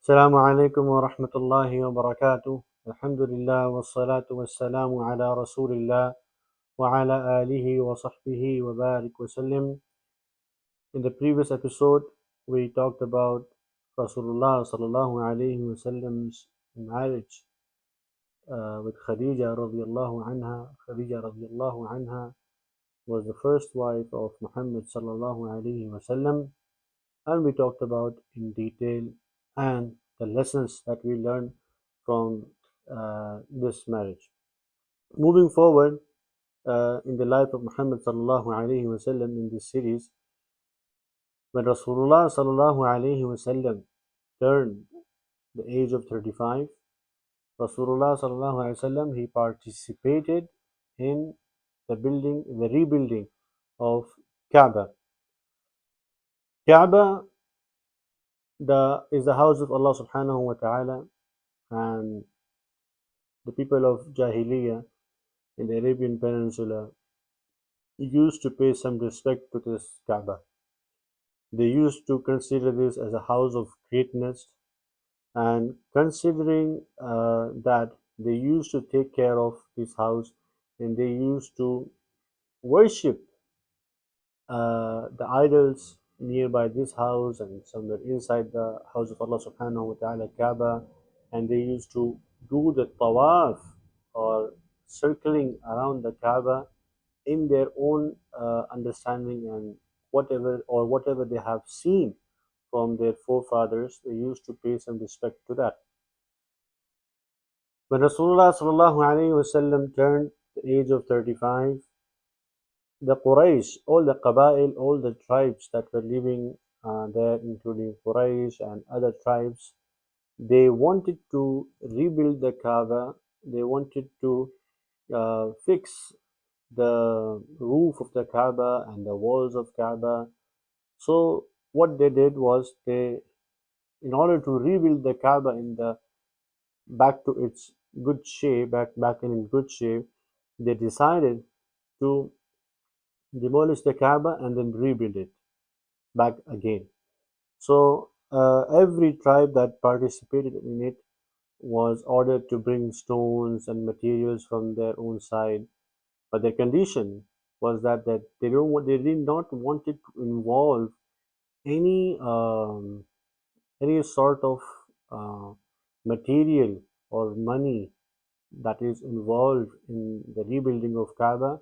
السلام عليكم ورحمة الله وبركاته. الحمد لله والصلاة والسلام على رسول الله وعلى آله وصحبه وبارك وسلم. In the previous episode, we talked about Rasulullah sallallahu alaihi wasallam's marriage with Khadija radiallahu anha. Khadija radiallahu anha was the first wife of Muhammad sallallahu alaihi wasallam, and we talked about in detail and the lessons that we learned from this marriage. Moving forward in the life of Muhammad sallallahu alaihi wasallam in this series, when Rasulullah sallallahu alaihi wasallam turned the age of 35, Rasulullah sallallahu alaihi wasallam he participated in the rebuilding of Kaaba. Kaaba is the house of Allah subhanahu wa ta'ala, and the people of Jahiliyyah in the Arabian Peninsula used to pay some respect to this Kaaba. They used to consider this as a house of greatness, and considering that they used to take care of this house and they used to worship the idols nearby this house and somewhere inside the house of Allah subhanahu wa ta'ala Kaaba, and they used to do the tawaf or circling around the Kaaba in their own understanding and whatever they have seen from their forefathers, they used to pay some respect to that. When Rasulullah sallallahu alaihi wasallam turned the age of 35, the Quraysh, all the Qabail, all the tribes that were living there, including Quraysh and other tribes, they wanted to rebuild the Kaaba. They wanted to fix the roof of the Kaaba and the walls of Kaaba. So what they did was in order to rebuild the Kaaba in the back to its good shape, back in good shape, they decided to demolish the Kaaba and then rebuild it back again. So every tribe that participated in it was ordered to bring stones and materials from their own side, but their condition was that they did not want it to involve any any sort of uh, material or money that is involved in the rebuilding of Kaaba,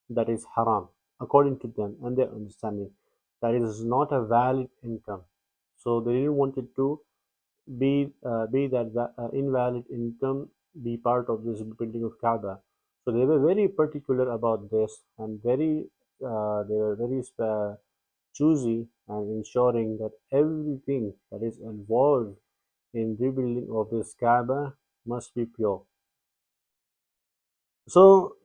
that is haram according to them and their understanding. That is not a valid income. So they didn't want it to be that invalid income be part of this building of Kaaba. So they were very particular about this and they were very choosy and ensuring that everything that is involved in rebuilding of this Kaaba must be pure. So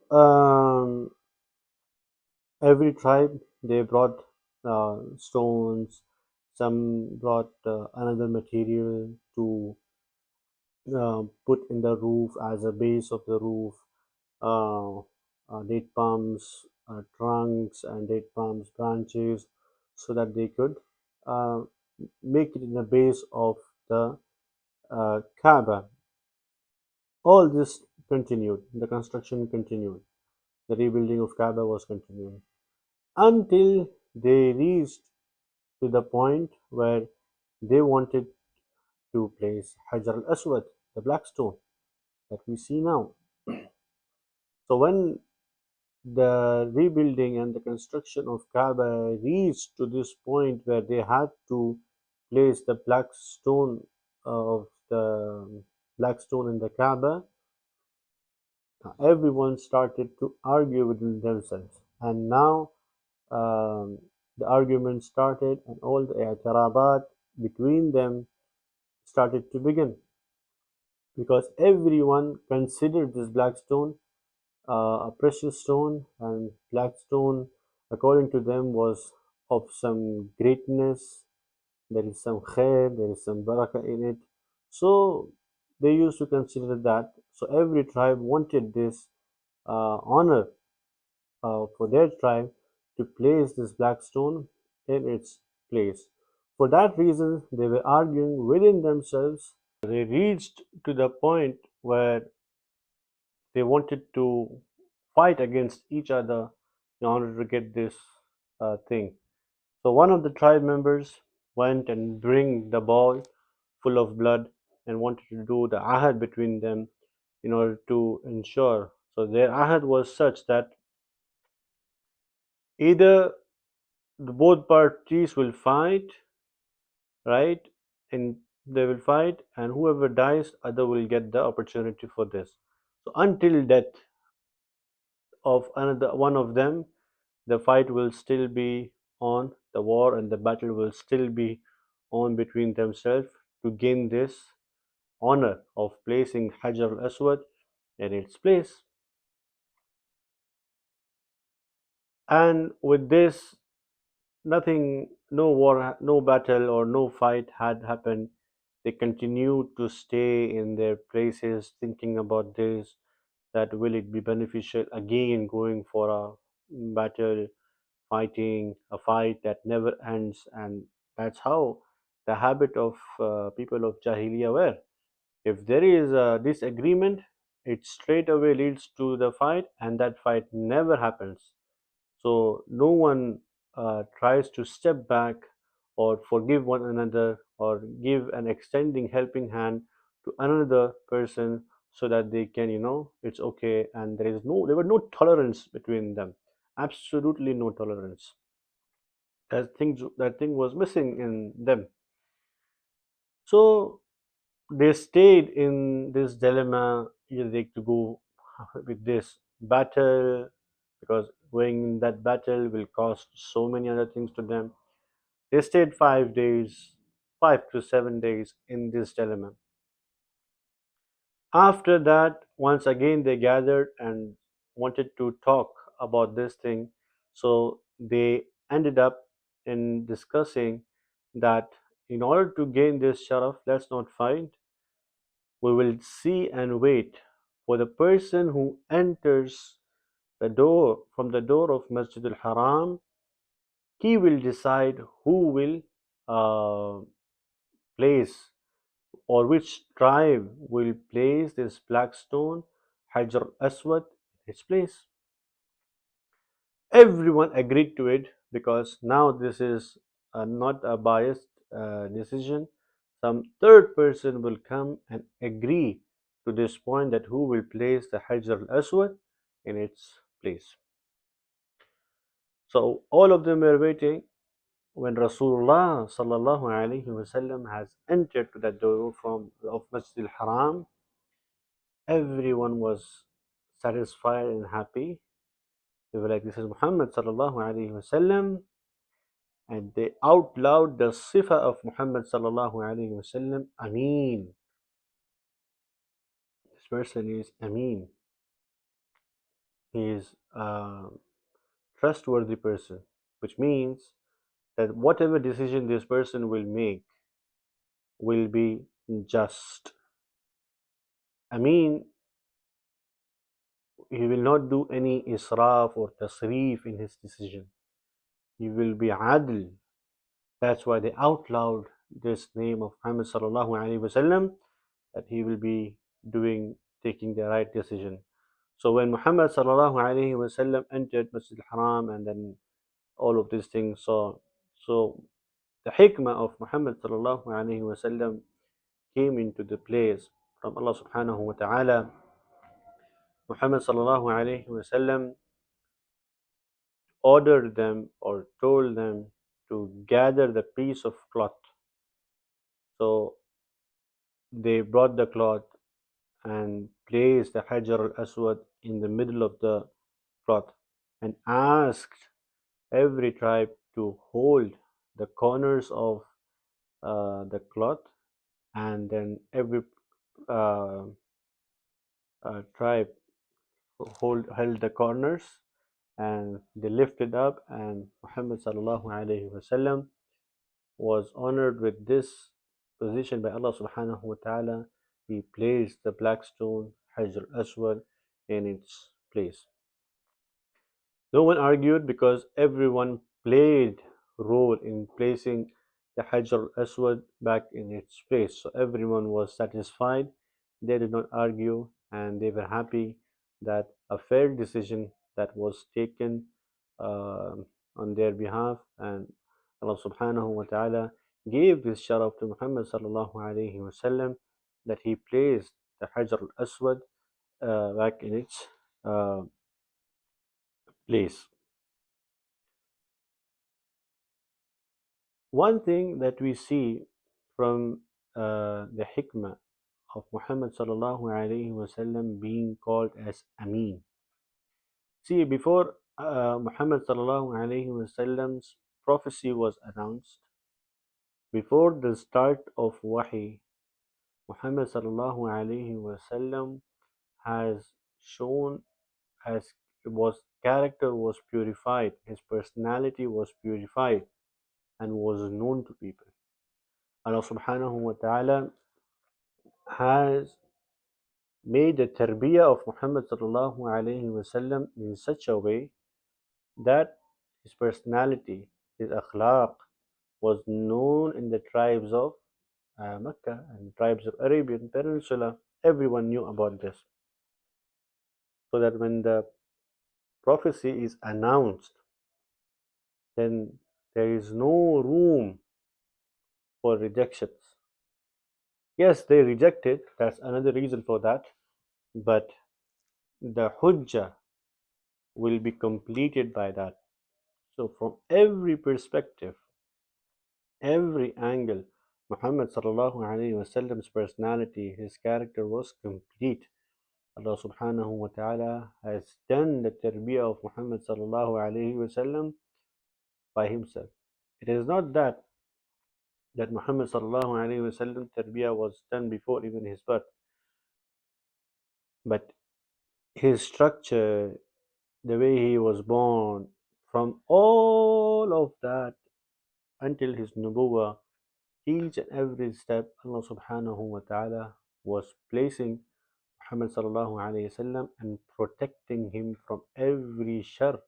every tribe they brought stones, some brought another material to put in the roof as a base of the roof, uh, date palms trunks and date palms branches, so that they could uh, make it in the base of the Kaaba. All this continued, the construction continued, the rebuilding of Kaaba was continuing until they reached to the point where they wanted to place Hajar al-Aswad, the black stone that we see now. So when the rebuilding and the construction of Kaaba reached to this point where they had to place the black stone of the black stone in the Kaaba, everyone started to argue within themselves. And now um, the argument started, and all the i'tirabat between them started to begin because everyone considered this black stone a precious stone, and black stone, according to them, was of some greatness. There is some khair, there is some barakah in it. So they used to consider that. So every tribe wanted this honor for their tribe to place this black stone in its place. for that reason, they were arguing within themselves. They reached to the point where they wanted to fight against each other in order to get this thing. So one of the tribe members went and bring the ball full of blood and wanted to do the ahad between them in order to ensure. So their ahad was such that either both parties will fight, right? And they will fight, and whoever dies, other will get the opportunity for this. So until death of another one of them, the fight will still be on, the war and the battle will still be on between themselves to gain this honor of placing Hajar al-Aswad in its place. And with this, nothing, no war, no battle, or no fight had happened. They continued to stay in their places, thinking about this. That will it be beneficial again going for a battle, fighting a fight that never ends, and that's how the habit of people of Jahiliyyah were. If there is a disagreement, it straight away leads to the fight, and that fight never happens. So no one tries to step back or forgive one another or give an extending helping hand to another person so that they can, it's okay, and there were no tolerance between them. Absolutely no tolerance. That thing was missing in them. So they stayed in this dilemma, either they to go with this battle, because going in that battle will cost so many other things to them. They stayed 5 days, 5 to 7 days in this dilemma. After that, once again they gathered and wanted to talk about this thing. So they ended up in discussing that in order to gain this sharaf, let's not fight. We will see and wait for the person who enters the door from the door of Masjid al-Haram. He will decide who will place, or which tribe will place this black stone Hajar Aswad in its place. Everyone agreed to it because now this is not a biased decision. Some third person will come and agree to this point that who will place the Hajar al Aswad in its place. So all of them were waiting. When Rasulullah sallallahu alaihi wasallam has entered to the door from of Masjid al Haram, everyone was satisfied and happy. They were like, "This is Muhammad sallallahu alaihi wasallam," and they out loud the sifa of Muhammad sallallahu alaihi wasallam, Amin. This person is Amin. He is a trustworthy person, which means that whatever decision this person will make will be just. Amin, he will not do any israf or tasrif in his decision. He will be adl. That's why they outlawed this name of Muhammad sallallahu alaihi wasallam, that he will be taking the right decision. So when Muhammad sallallahu alaihi wasallam entered Masjid al-Haram and then all of these things, so the hikmah of Muhammad sallallahu alaihi wasallam came into the place from Allah subhanahu wa ta'ala. Muhammad sallallahu alaihi wasallam ordered them or told them to gather the piece of cloth. So they brought the cloth and placed the Hajar al-Aswad in the middle of the cloth and asked every tribe to hold the corners of the cloth, and then every uh, tribe held the corners, and they lifted up, and Muhammad sallallahu alaihi wasallam was honored with this position by Allah subhanahu wa ta'ala. He placed the black stone Hajar Aswad in its place. No one argued because everyone played role in placing the Hajar al-Aswad back in its place. So everyone was satisfied. They did not argue and they were happy that a fair decision that was taken uh, on their behalf, and Allah subhanahu wa ta'ala gave this sharaf to Muhammad sallallahu alayhi wasallam that he placed the Hajar al-Aswad back in its uh, place. One thing that we see from the hikmah of Muhammad sallallahu alayhi wasallam being called as Amin. See, before Muhammad sallallahu alayhi wasallam's prophecy was announced, before the start of Wahi, Muhammad sallallahu alayhi wasallam has shown as was character was purified, his personality was purified and was known to people. Allah subhanahu wa ta'ala has made the tarbiyah of Muhammad sallallahu alayhi wasallam in such a way that his personality, his akhlaq was known in the tribes of Mecca and tribes of Arabian Peninsula. Everyone knew about this. So that when the prophecy is announced, then there is no room for rejections. Yes, they rejected, that's another reason for that, but the hujjah will be completed by that. So, from every perspective, every angle, Muhammad sallallahu alaihi wasallam's personality, his character was complete. Allah subhanahu wa ta'ala has done the tarbiyah of Muhammad sallallahu alaihi wasallam by himself. It is not that Muhammad sallallahu alaihi wasallam tarbiyah was done before even his birth, but his structure, the way he was born, from all of that until his nubuwah, each and every step Allah subhanahu wa ta'ala was placing Muhammad sallallahu alayhi wasallam and protecting him from every shar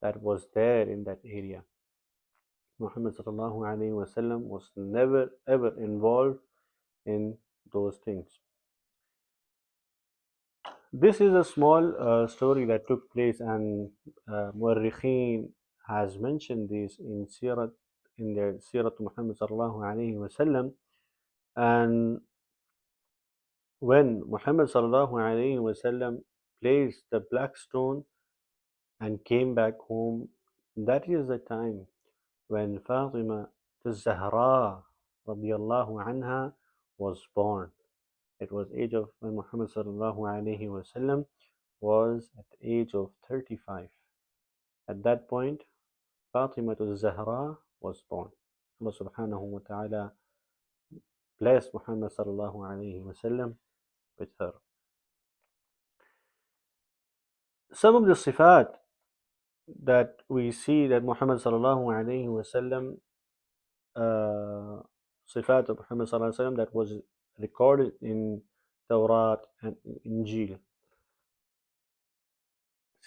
that was there in that area. Muhammad sallallahu alayhi wasallam was never ever involved in those things. This is a small story that took place, and Muarrikhin has mentioned this in Seerah, in their Seerah Muhammad sallallahu alayhi wasallam. And when Muhammad sallallahu alayhi wasallam placed the black stone and came back home, that is the time when Fatima al-Zahra radiallahu anha was born. It was age of when Muhammad sallallahu alayhi wasallam was at the age of 35. At that point, Fatima al-Zahra was born. Allah subhanahu wa ta'ala blessed Muhammad sallallahu alayhi wasallam with her. Some of the sifat that we see that Muhammad sallallahu alayhi wasallam, uh, sifat of Muhammad sallallahu alayhi wasallam that was recorded in Tawrat and Injil.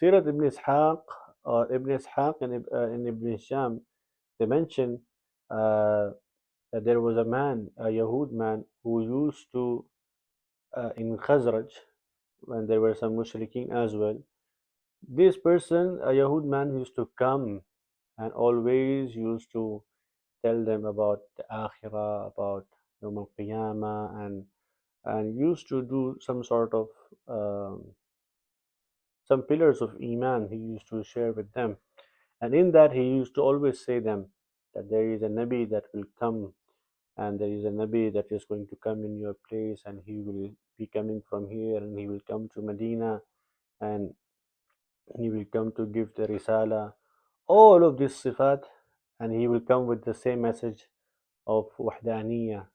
Sirat Ibn Ishaq or Ibn Ishaq and Ibn Hisham, they mention that there was a man, a Yahud man, who used to, in Khazraj, when there were some mushrikeen as well, this person, a Yahud man, used to come and always used to tell them about the Akhirah, about Yawm al-Qiyamah, and used to do some sort of some pillars of Iman he used to share with them. And in that, he used to always say them that there is a Nabi that will come, and there is a Nabi that is going to come in your place, and he will be coming from here, and he will come to Medina, and he will come to give the Risala, all of this sifat, and he will come with the same message of Wahdaniyah,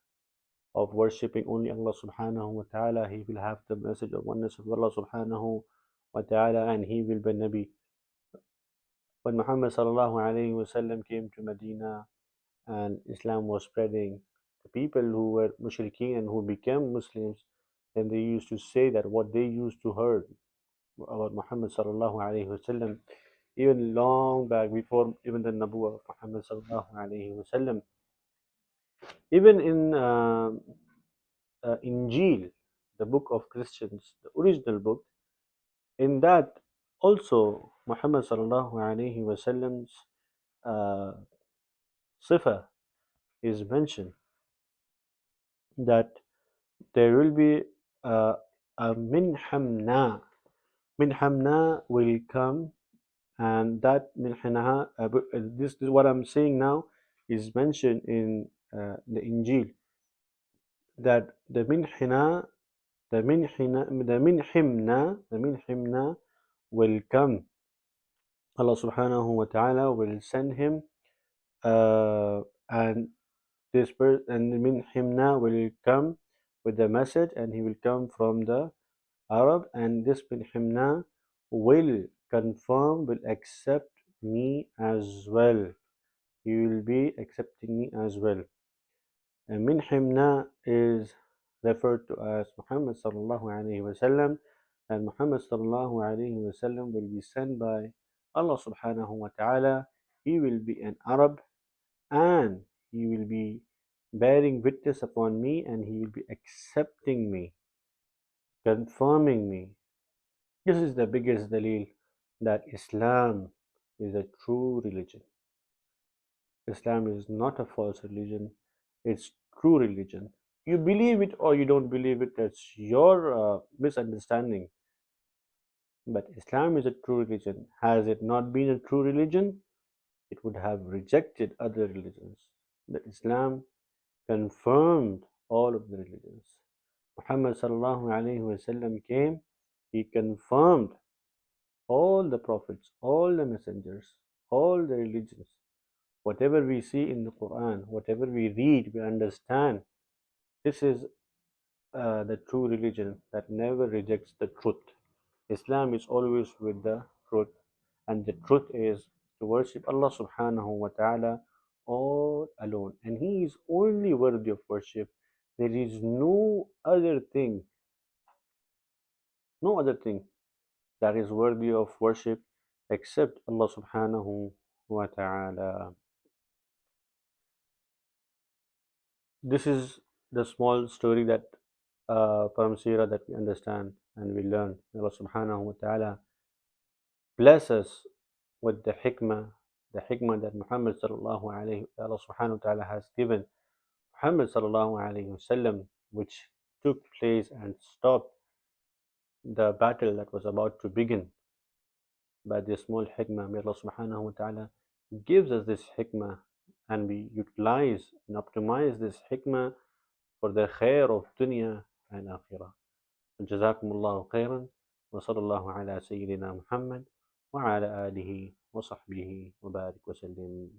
of worshipping only Allah subhanahu wa ta'ala. He will have the message of oneness of Allah subhanahu wa ta'ala, and he will be Nabi. When Muhammad sallallahu alayhi wasallam came to Medina and Islam was spreading, the people who were mushrikeen and who became Muslims, then they used to say that what they used to heard about Muhammad sallallahu alayhi wasallam, even long back before even the Nabuwah of Muhammad sallallahu alayhi wasallam, Even in Injil, the book of Christians, the original book, in that also Muhammad sallallahu alaihi wasallam's uh, sifa is mentioned, that there will be a minhamna will come, and that minhana, this what I'm saying now is mentioned in the Injil, that the minhimna will come. Allah subhanahu wa ta'ala will send him, and and the minhimna will come with the message, and he will come from the Arab, and this minhimna will confirm, will accept me as well. He will be accepting me as well. And minhimna is referred to as Muhammad sallallahu alaihi wasallam, and Muhammad sallallahu alaihi wasallam will be sent by Allah subhanahu wa ta'ala. He will be an Arab, and he will be bearing witness upon me, and he will be accepting me, confirming me. This is the biggest dalil that Islam is a true religion. Islam is not a false religion, it's true religion. You believe it or you don't believe it, that's your misunderstanding. But Islam is a true religion. Has it not been a true religion, it would have rejected other religions. But Islam confirmed all of the religions. Muhammad sallallahu alaihi wasallam came, he confirmed all the prophets, all the messengers, all the religions. Whatever we see in the Quran, whatever we read, we understand this is the true religion that never rejects the truth. Islam is always with the truth, and the truth is to worship Allah subhanahu wa ta'ala all alone. And He is only worthy of worship. There is no other thing that is worthy of worship except Allah subhanahu wa ta'ala. This is the small story that from Seerah that we understand and we learn. Allah subhanahu wa ta'ala bless us with the hikmah that Muhammad sallallahu alayhi Allah subhanahu wa ta'ala has given Muhammad sallallahu alayhi wasallam, which took place and stopped the battle that was about to begin by this small hikmah. May Allah subhanahu wa ta'ala gives us this hikmah, and we utilize and optimize this hikmah for the khair of dunya and akhirah. جزاكم الله خيرا وصلى الله على سيدنا محمد وعلى آله وصحبه وبارك وسلم.